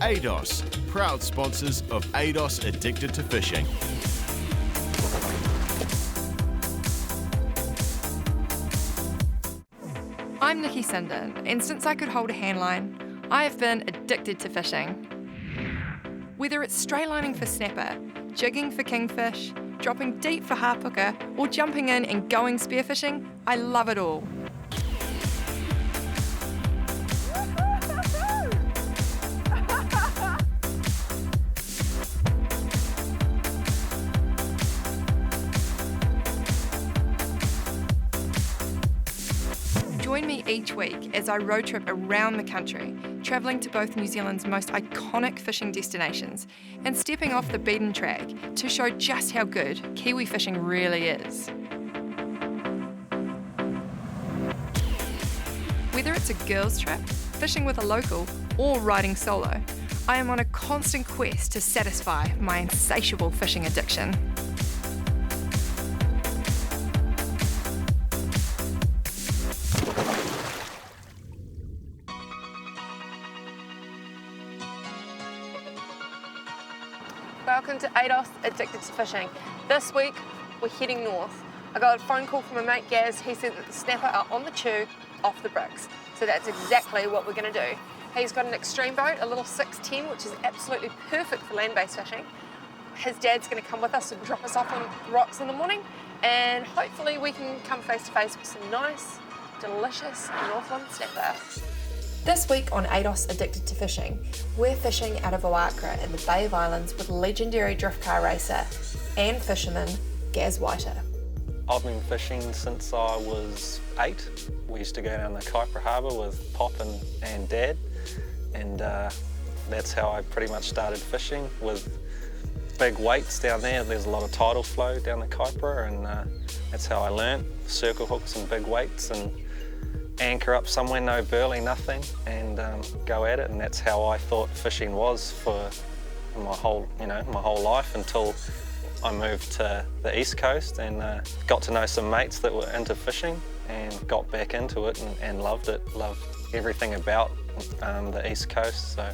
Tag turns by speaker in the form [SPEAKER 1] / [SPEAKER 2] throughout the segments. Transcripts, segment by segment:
[SPEAKER 1] ADOS, proud sponsors of ADOS Addicted to Fishing.
[SPEAKER 2] I'm Nicky Sinden, and since I could hold a handline, I have been addicted to fishing. Whether it's straylining for snapper, jigging for kingfish, dropping deep for harpooker, or jumping in and going spearfishing, I love it all. Join me each week as I road trip around the country, travelling to both New Zealand's most iconic fishing destinations and stepping off the beaten track to show just how good Kiwi fishing really is. Whether it's a girls' trip, fishing with a local, or riding solo, I am on a constant quest to satisfy my insatiable fishing addiction. Welcome to ADOS Addicted to Fishing. This week, we're heading north. I got a phone call from my mate Gaz. He said that the snapper are on the chew, off the bricks. So that's exactly what we're gonna do. He's got an extreme boat, a little 610, which is absolutely perfect for land-based fishing. His dad's gonna come with us and drop us off on the rocks in the morning, and hopefully we can come face to face with some nice, delicious Northland snapper. This week on ADOS Addicted to Fishing, we're fishing out of Oakra in the Bay of Islands with legendary drift car racer and fisherman Gaz Whiter.
[SPEAKER 3] I've been fishing since I was 8. We used to go down the Kaipara Harbour with Pop and Dad, and that's how I pretty much started fishing, with big weights down there. There's a lot of tidal flow down the Kaipara, and that's how I learnt circle hooks and big weights, and anchor up somewhere, no burley, nothing, and go at it. And that's how I thought fishing was for my whole life, until I moved to the East Coast and got to know some mates that were into fishing and got back into it and loved it. Loved everything about the East Coast, so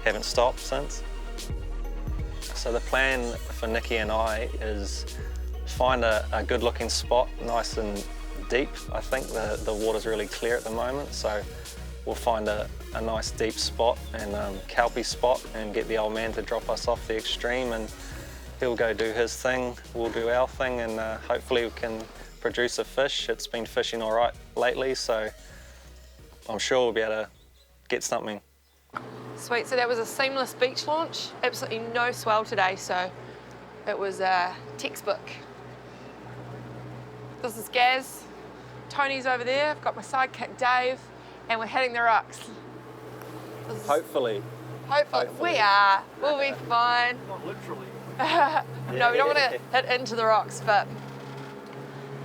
[SPEAKER 3] haven't stopped since. So the plan for Nicky and I is find a good looking spot, nice and deep. I think the water's really clear at the moment, so we'll find a nice deep spot and kelpie spot and get the old man to drop us off the extreme, and he'll go do his thing, we'll do our thing, and hopefully we can produce a fish. It's been fishing all right lately, so I'm sure we'll be able to get something.
[SPEAKER 2] Sweet, so that was a seamless beach launch. Absolutely no swell today, so it was a textbook. This is Gaz. Tony's over there. I've got my sidekick Dave, and we're hitting the rocks.
[SPEAKER 3] Hopefully.
[SPEAKER 2] We are. We'll be fine.
[SPEAKER 4] Not literally.
[SPEAKER 2] No, we don't want to hit into the rocks, but.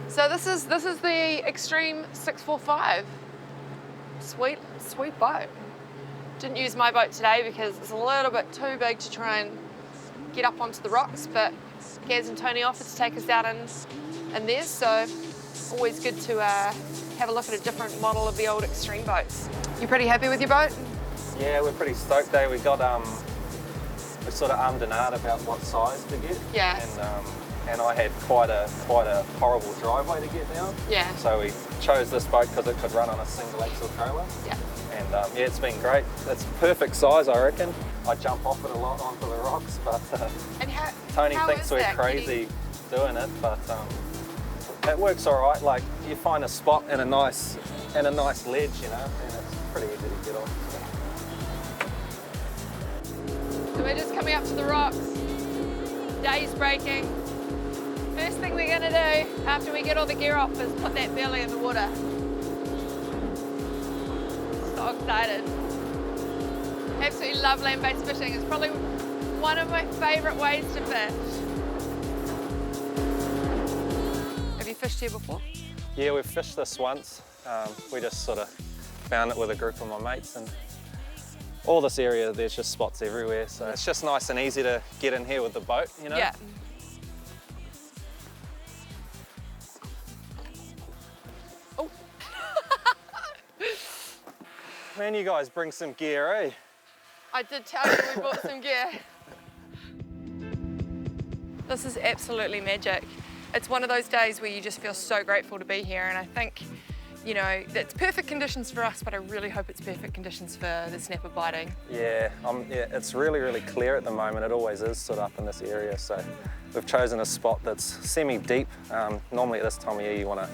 [SPEAKER 2] So this is the Extreme 645. Sweet boat. Didn't use my boat today because it's a little bit too big to try and get up onto the rocks, but Gaz and Tony offered to take us out in theirs, so always good to have a look at a different model of the old Extreme boats. You pretty happy with your boat?
[SPEAKER 3] Yeah, we're pretty stoked though. We got we sort of ummed and ahed about what size to get.
[SPEAKER 2] Yeah.
[SPEAKER 3] And I had quite a horrible driveway to get down.
[SPEAKER 2] Yeah.
[SPEAKER 3] So we chose this boat because it could run on a single axle trailer.
[SPEAKER 2] Yeah.
[SPEAKER 3] And yeah, it's been great. It's perfect size, I reckon. I jump off it a lot onto the rocks, but
[SPEAKER 2] and
[SPEAKER 3] Tony
[SPEAKER 2] how
[SPEAKER 3] thinks
[SPEAKER 2] is
[SPEAKER 3] we're
[SPEAKER 2] that
[SPEAKER 3] crazy doing it, but it works all right. Like, you find a spot and a nice ledge, you know, and it's pretty easy to get off.
[SPEAKER 2] So we're just coming up to the rocks. Day's breaking. First thing we're gonna do after we get all the gear off is put that belly in the water. So excited. Absolutely love land-based fishing. It's probably one of my favourite ways to fish. Have you fished here before?
[SPEAKER 3] Yeah, we've fished this once. We just sort of found it with a group of my mates, and all this area, there's just spots everywhere, so it's just nice and easy to get in here with the boat, you know?
[SPEAKER 2] Yeah. Oh.
[SPEAKER 3] Man, you guys bring some gear, eh?
[SPEAKER 2] I did tell you we bought some gear. This is absolutely magic. It's one of those days where you just feel so grateful to be here, and I think, you know, it's perfect conditions for us, but I really hope it's perfect conditions for the snapper biting.
[SPEAKER 3] Yeah, it's really, really clear at the moment. It always is sort of up in this area, so we've chosen a spot that's semi-deep. Normally at this time of year you want to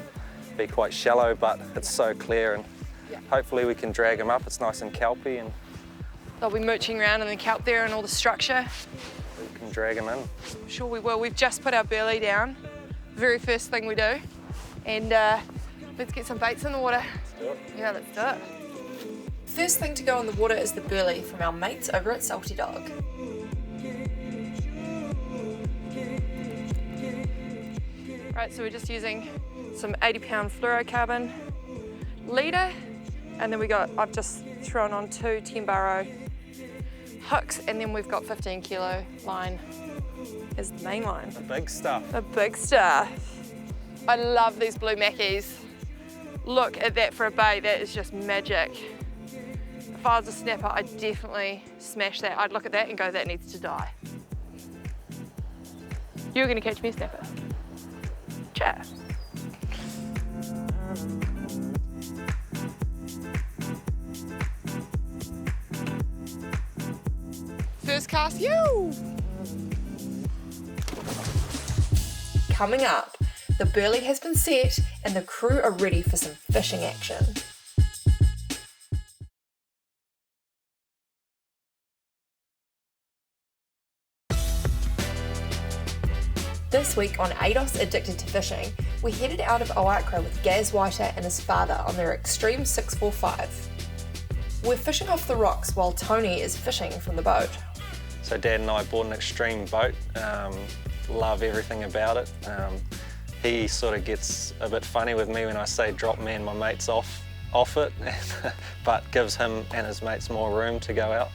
[SPEAKER 3] be quite shallow, but it's so clear, and hopefully we can drag them up. It's nice and kelpy, and
[SPEAKER 2] they'll be mooching around in the kelp there and all the structure.
[SPEAKER 3] we can drag them in.
[SPEAKER 2] I'm sure we will. We've just put our burley down, very first thing we do, and let's get some baits in the water.
[SPEAKER 3] Let's do it.
[SPEAKER 2] Yeah, let's do it. First thing to go in the water is the burley from our mates over at Salty Dog. Right, so we're just using some 80-pound fluorocarbon leader, and then I've just thrown on 2 10-burrow hooks, and then we've got 15-kilo line as the main line.
[SPEAKER 3] The big stuff.
[SPEAKER 2] The big stuff. I love these blue mackies. Look at that for a bait, that is just magic. If I was a snapper, I'd definitely smash that. I'd look at that and go, that needs to die. You're gonna catch me a snapper. Chat. First cast, you! Coming up, the burley has been set and the crew are ready for some fishing action. This week on ADOS Addicted to Fishing, we headed out of Oakra with Gaz Whiter and his father on their Extreme 645. We're fishing off the rocks while Tony is fishing from the boat.
[SPEAKER 3] So Dad and I bought an Extreme boat, love everything about it. He sort of gets a bit funny with me when I say drop me and my mates off it, but gives him and his mates more room to go out.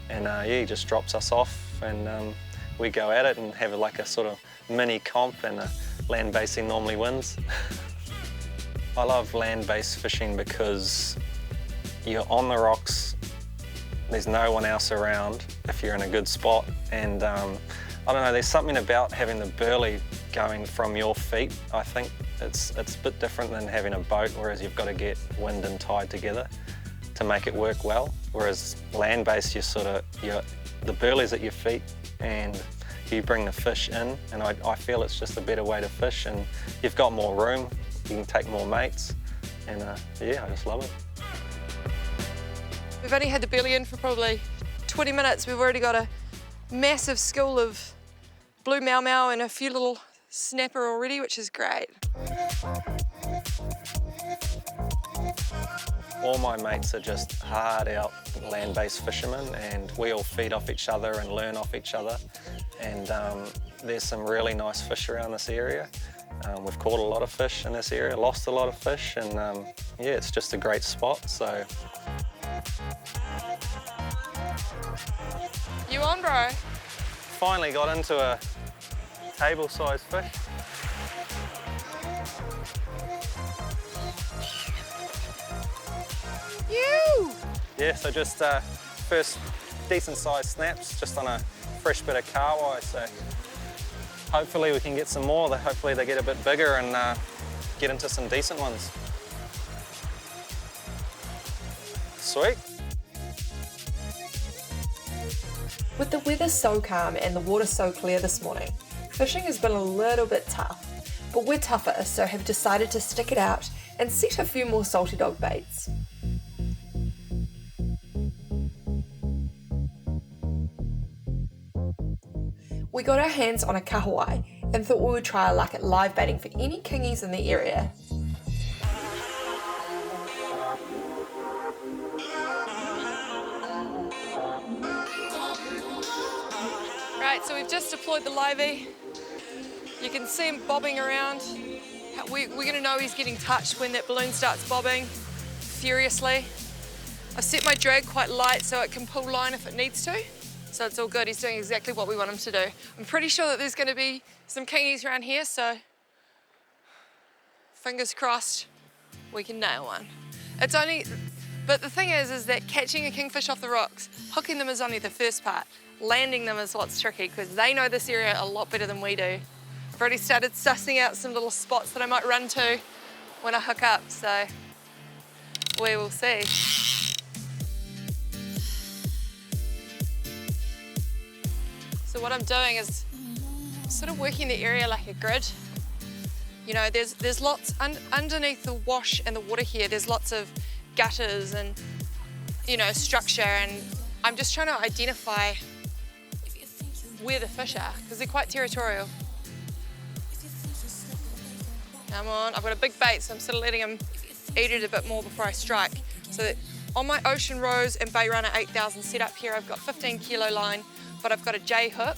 [SPEAKER 3] And yeah, he just drops us off, and we go at it and have like a sort of mini comp, and land-based normally wins. I love land-based fishing because you're on the rocks, there's no one else around if you're in a good spot, and I don't know, there's something about having the burley going from your feet. I think it's a bit different than having a boat, whereas you've got to get wind and tide together to make it work well. Whereas land-based, the burley's at your feet and you bring the fish in, and I feel it's just a better way to fish, and you've got more room, you can take more mates, and yeah, I just love it.
[SPEAKER 2] We've only had the burley in for probably 20 minutes. We've already got a massive school of blue mau and a few little snapper already, which is great.
[SPEAKER 3] All my mates are just hard out land-based fishermen, and we all feed off each other and learn off each other. And there's some really nice fish around this area. We've caught a lot of fish in this area, lost a lot of fish, and yeah, it's just a great spot. So.
[SPEAKER 2] You on, bro?
[SPEAKER 3] Finally got into a table-sized fish.
[SPEAKER 2] You!
[SPEAKER 3] Yeah, so just first decent-sized snaps, just on a fresh bit of carwai. So hopefully we can get some more. Hopefully they get a bit bigger and get into some decent ones. Sweet.
[SPEAKER 2] With the weather so calm and the water so clear this morning, fishing has been a little bit tough, but we're tougher, so have decided to stick it out and set a few more Salty Dog baits. We got our hands on a kahawai and thought we would try our luck at live baiting for any kingies in the area. Right, so we've just deployed the livey. You can see him bobbing around. We're gonna know he's getting touched when that balloon starts bobbing furiously. I've set my drag quite light so it can pull line if it needs to. So it's all good, he's doing exactly what we want him to do. I'm pretty sure that there's gonna be some kingies around here, so fingers crossed we can nail one. It's only But the thing is that catching a kingfish off the rocks, hooking them is only the first part. Landing them is what's tricky because they know this area a lot better than we do. I've already started sussing out some little spots that I might run to when I hook up, so we will see. So what I'm doing is sort of working the area like a grid. You know, there's lots underneath the wash and the water here, there's lots of gutters and, you know, structure, and I'm just trying to identify where the fish are because they're quite territorial. Come on, I've got a big bait, so I'm sort of letting him eat it a bit more before I strike. So that on my Ocean Rose and Bay Runner 8000 setup here, I've got 15 kilo line, but I've got a J hook.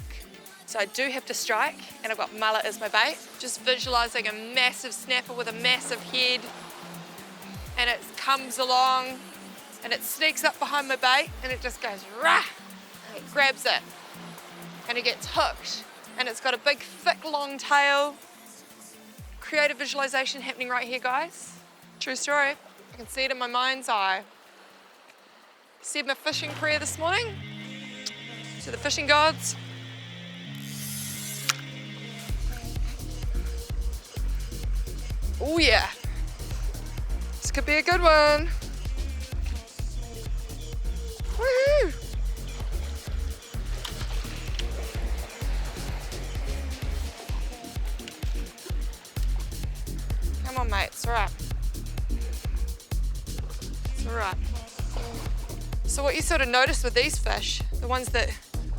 [SPEAKER 2] So I do have to strike, and I've got mullet as my bait. Just visualizing a massive snapper with a massive head, and it comes along, and it sneaks up behind my bait, and it just goes rah, and it grabs it, and it gets hooked, and it's got a big, thick, long tail. Creative visualization happening right here, guys. True story. I can see it in my mind's eye. Said my fishing prayer this morning to the fishing gods. Oh yeah, this could be a good one. Woohoo! Come on, mate, it's all right. It's all right. So what you sort of notice with these fish, the ones that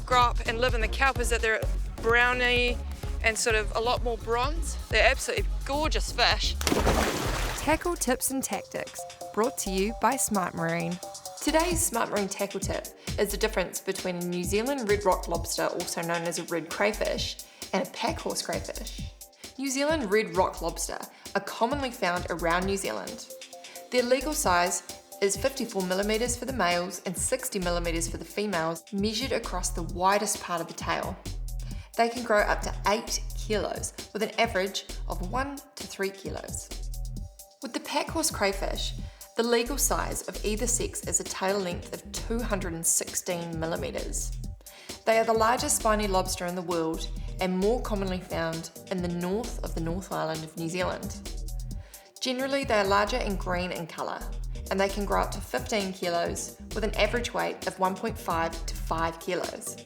[SPEAKER 2] grow up and live in the kelp, is that they're browny and sort of a lot more bronze. They're absolutely gorgeous fish.
[SPEAKER 4] Tackle tips and tactics, brought to you by Smart Marine.
[SPEAKER 2] Today's Smart Marine tackle tip is the difference between a New Zealand red rock lobster, also known as a red crayfish, and a packhorse crayfish. New Zealand red rock lobster are commonly found around New Zealand. Their legal size is 54mm for the males and 60mm for the females, measured across the widest part of the tail. They can grow up to 8 kilos, with an average of 1 to 3 kilos. With the packhorse crayfish, the legal size of either sex is a tail length of 216mm. They are the largest spiny lobster in the world and more commonly found in the north of the North Island of New Zealand. Generally, they are larger and green in colour, and they can grow up to 15 kilos with an average weight of 1.5 to 5 kilos.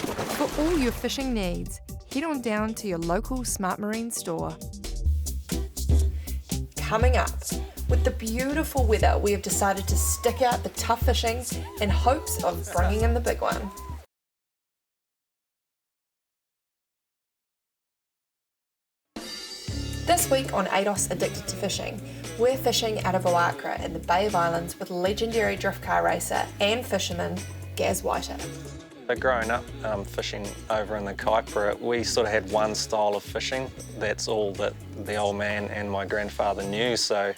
[SPEAKER 4] For all your fishing needs, head on down to your local Smart Marine store.
[SPEAKER 2] Coming up, with the beautiful weather, we have decided to stick out the tough fishing in hopes of bringing in the big one. This week on ADOS Addicted to Fishing, we're fishing out of Oakra in the Bay of Islands with legendary drift car racer and fisherman Gaz Whiter.
[SPEAKER 3] Growing up fishing over in the Kaipara, we sort of had one style of fishing. That's all that the old man and my grandfather knew, so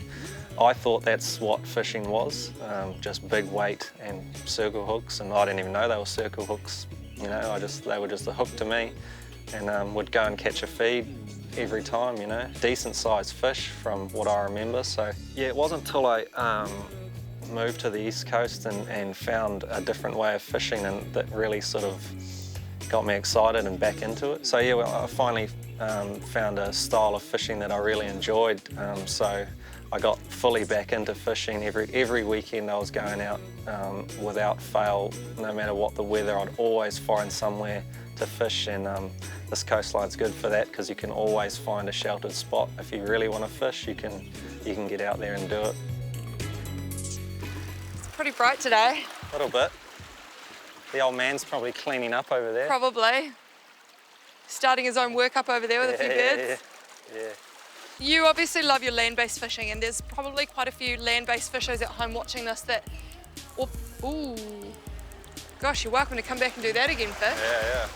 [SPEAKER 3] I thought that's what fishing was, just big weight and circle hooks, and I didn't even know they were circle hooks. You know, they were just a hook to me, and would go and catch a feed every time, you know. Decent sized fish from what I remember. So yeah, it wasn't until I moved to the East Coast and found a different way of fishing, and that really sort of got me excited and back into it. So yeah, well, I finally found a style of fishing that I really enjoyed. So I got fully back into fishing. Every weekend I was going out without fail, no matter what the weather. I'd always find somewhere to fish, and this coastline's good for that because you can always find a sheltered spot. If you really want to fish, you can get out there and do it.
[SPEAKER 2] It's pretty bright today.
[SPEAKER 3] A little bit. The old man's probably cleaning up over there.
[SPEAKER 2] Probably. Starting his own work up over there with a few birds.
[SPEAKER 3] Yeah.
[SPEAKER 2] You obviously love your land-based fishing, and there's probably quite a few land-based fishers at home watching this that, ooh, gosh, you're welcome to come back and do that again, Fish.
[SPEAKER 3] Yeah.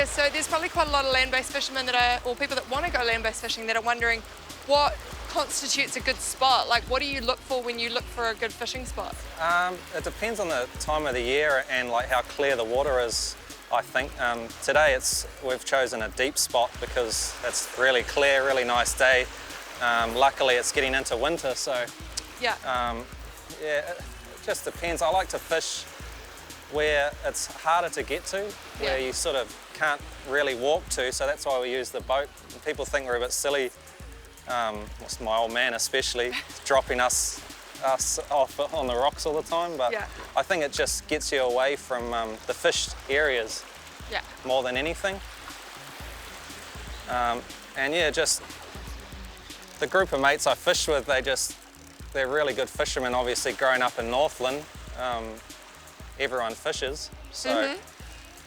[SPEAKER 2] So there's probably quite a lot of land-based fishermen or people that want to go land-based fishing that are wondering what constitutes a good spot. Like, what do you look for when you look for a good fishing spot?
[SPEAKER 3] It depends on the time of the year and like how clear the water is, I think. Today we've chosen a deep spot because it's really clear, really nice day. Luckily it's getting into winter, so
[SPEAKER 2] yeah.
[SPEAKER 3] Yeah, it just depends. I like to fish where it's harder to get to, where you sort of can't really walk to, so that's why we use the boat. People think we're a bit silly, what's my old man especially, dropping us off on the rocks all the time, but I think it just gets you away from the fished areas more than anything. And yeah, just the group of mates I fish with, they're really good fishermen. Obviously growing up in Northland, everyone fishes, so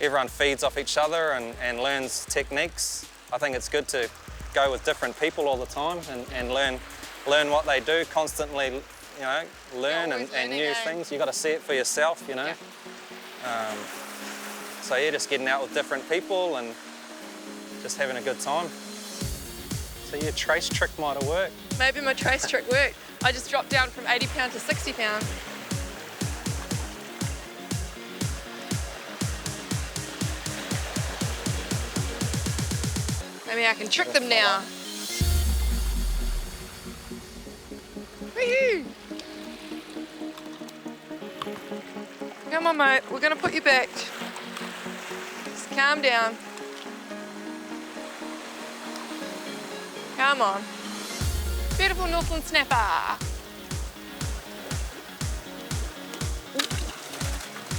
[SPEAKER 3] everyone feeds off each other and learns techniques. I think it's good to go with different people all the time and learn what they do, constantly, you know, learn and new things. You've got to see it for yourself, you know. So yeah, just getting out with different people and just having a good time. So your trace trick might have worked.
[SPEAKER 2] Maybe my trace trick worked. I just dropped down from 80 pound to 60 pound. Maybe I can trick them now. Woohoo! Come on, mate. We're gonna put you back. Just calm down. Come on. Beautiful Northland snapper.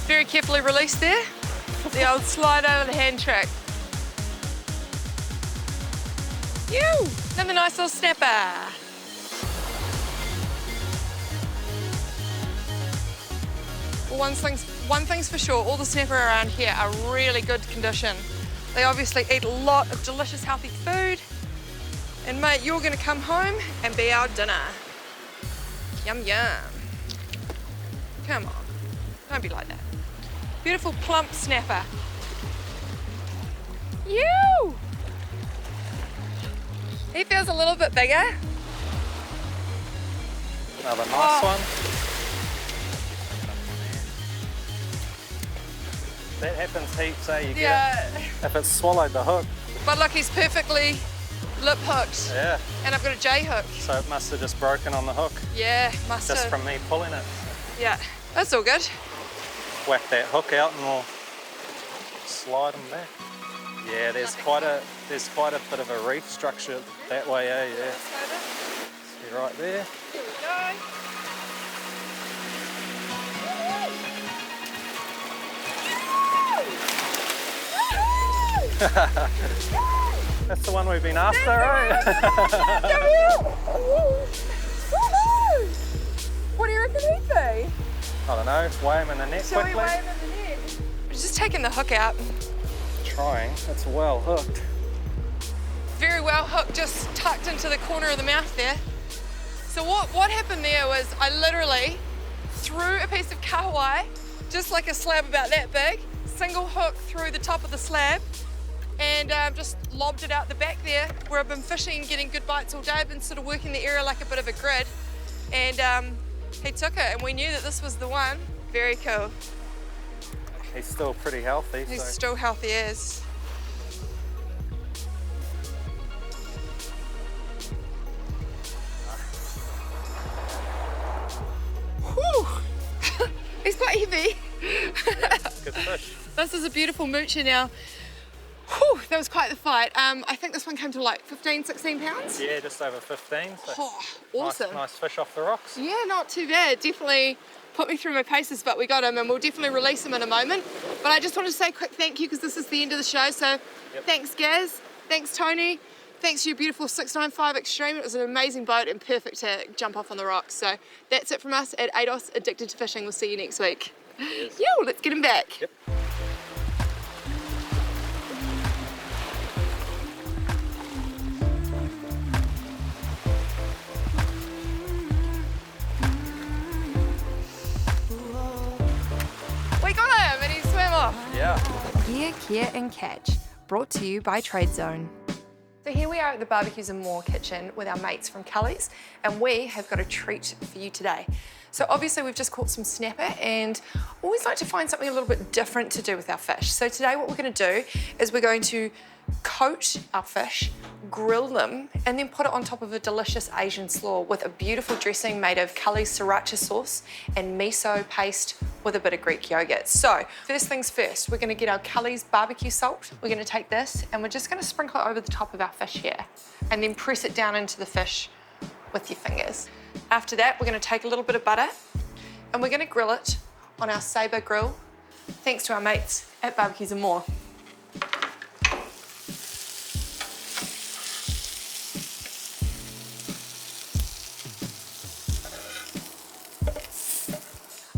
[SPEAKER 2] Very carefully released there. The old slide over the hand trick. Another nice little snapper. Well, one thing's for sure, all the snapper around here are really good condition. They obviously eat a lot of delicious, healthy food. And mate, you're gonna come home and be our dinner. Yum, yum. Come on, don't be like that. Beautiful plump snapper. He feels a little bit bigger.
[SPEAKER 3] Another nice one. That happens heaps, eh? You get it. If it's swallowed the hook.
[SPEAKER 2] But look, he's perfectly lip hooked.
[SPEAKER 3] Yeah.
[SPEAKER 2] And I've got a J hook.
[SPEAKER 3] So it must have just broken on the hook.
[SPEAKER 2] Yeah, must have.
[SPEAKER 3] Just from me pulling it.
[SPEAKER 2] Yeah, that's all good.
[SPEAKER 3] Whack that hook out and we'll slide them back. Yeah, there's quite a bit of a reef structure that way, eh? Yeah. See right there.
[SPEAKER 2] Here we go.
[SPEAKER 3] That's the one we've been after, right?
[SPEAKER 2] What do you reckon he'd be?
[SPEAKER 3] I don't know, weigh him in the net
[SPEAKER 2] Shall
[SPEAKER 3] quickly.
[SPEAKER 2] we weigh him in the net? We're just taking the hook out.
[SPEAKER 3] Trying, it's well hooked.
[SPEAKER 2] Very well hooked, just tucked into the corner of the mouth there. So what happened there was I literally threw a piece of kahawai, just like a slab about that big, single hook through the top of the slab, and just lobbed it out the back there where I've been fishing and getting good bites all day. I've been sort of working the area like a bit of a grid, and he took it and we knew that this was the one. Very cool.
[SPEAKER 3] He's still pretty healthy.
[SPEAKER 2] He's still healthy as. Whew. He's quite heavy.
[SPEAKER 3] Yeah, good fish.
[SPEAKER 2] This is a beautiful moocher now. Whew, that was quite the fight. I think this one came to like 15, 16 pounds.
[SPEAKER 3] Yeah, just over 15. So
[SPEAKER 2] oh, awesome.
[SPEAKER 3] Nice fish off the rocks.
[SPEAKER 2] Yeah, not too bad. Definitely put me through my paces, but we got him and we'll definitely release him in a moment. But I just wanted to say a quick thank you because this is the end of the show. So thanks Gaz, thanks Tony, thanks to your beautiful 695 Extreme. It was an amazing boat and perfect to jump off on the rocks. So that's it from us at ADOS Addicted to Fishing. We'll see you next week.
[SPEAKER 3] Yes.
[SPEAKER 2] Yo, let's get him back.
[SPEAKER 3] Yep.
[SPEAKER 2] We got him and he swam off.
[SPEAKER 3] Yeah.
[SPEAKER 4] Gear, Care and Catch, brought to you by Trade Zone.
[SPEAKER 2] So here we are at the Barbecues and More kitchen with our mates from Cully's, and we have got a treat for you today.
[SPEAKER 4] So obviously we've just caught some snapper and always like to find something a little bit different to do with our fish. So today what we're going to do is we're going to coat our fish, grill them, and then put it on top of a delicious Asian slaw with a beautiful dressing made of Cully's Sriracha Sauce and miso paste with a bit of Greek yogurt. So first things first, we're going to get our Cully's barbecue salt. We're going to take this and we're just going to sprinkle it over the top of our fish here and then press it down into the fish with your fingers. After that, we're going to take a little bit of butter and we're going to grill it on our Sabre grill, thanks to our mates at Barbecues and More.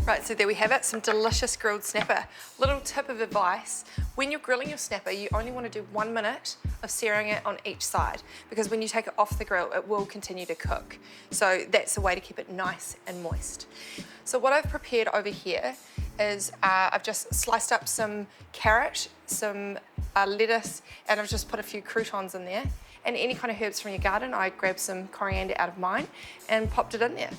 [SPEAKER 4] Right, so there we have it, some delicious grilled snapper. Little tip of advice, when you're grilling your snapper, you only want to do 1 minute of searing it on each side, because when you take it off the grill, it will continue to cook. So that's the way to keep it nice and moist. So what I've prepared over here is I've just sliced up some carrot, some lettuce, and I've just put a few croutons in there. And any kind of herbs from your garden, I grabbed some coriander out of mine and popped it in there.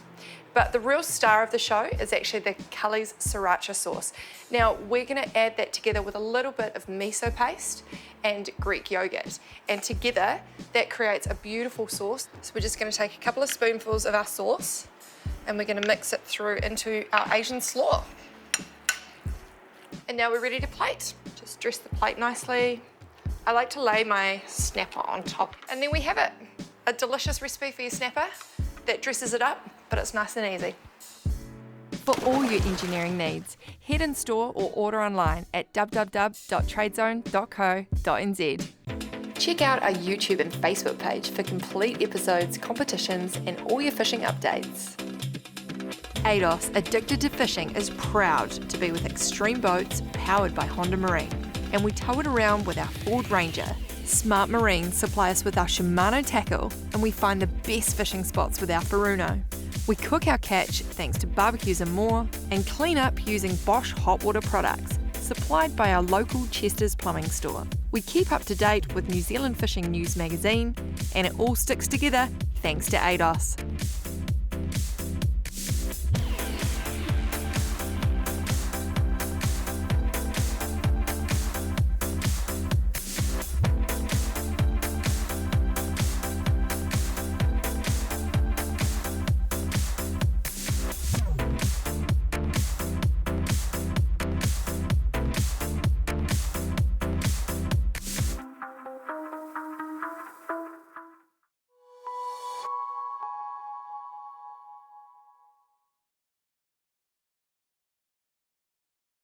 [SPEAKER 4] But the real star of the show is actually the Cully's Sriracha Sauce. Now, we're gonna add that together with a little bit of miso paste and Greek yogurt. And together, that creates a beautiful sauce. So we're just gonna take a couple of spoonfuls of our sauce and we're gonna mix it through into our Asian slaw. And now we're ready to plate. Just dress the plate nicely. I like to lay my snapper on top. And then we have it, a delicious recipe for your snapper that dresses it up, but it's nice and easy.
[SPEAKER 5] For all your engineering needs, head in store or order online at www.tradezone.co.nz.
[SPEAKER 4] Check out our YouTube and Facebook page for complete episodes, competitions, and all your fishing updates.
[SPEAKER 5] ADOS Addicted to Fishing is proud to be with Extreme Boats powered by Honda Marine, and we tow it around with our Ford Ranger. Smart Marine supply us with our Shimano tackle, and we find the best fishing spots with our Furuno. We cook our catch thanks to Barbecues and More, and clean up using Bosch hot water products supplied by our local Chester's Plumbing store. We keep up to date with New Zealand Fishing News magazine, and it all sticks together thanks to ADOS.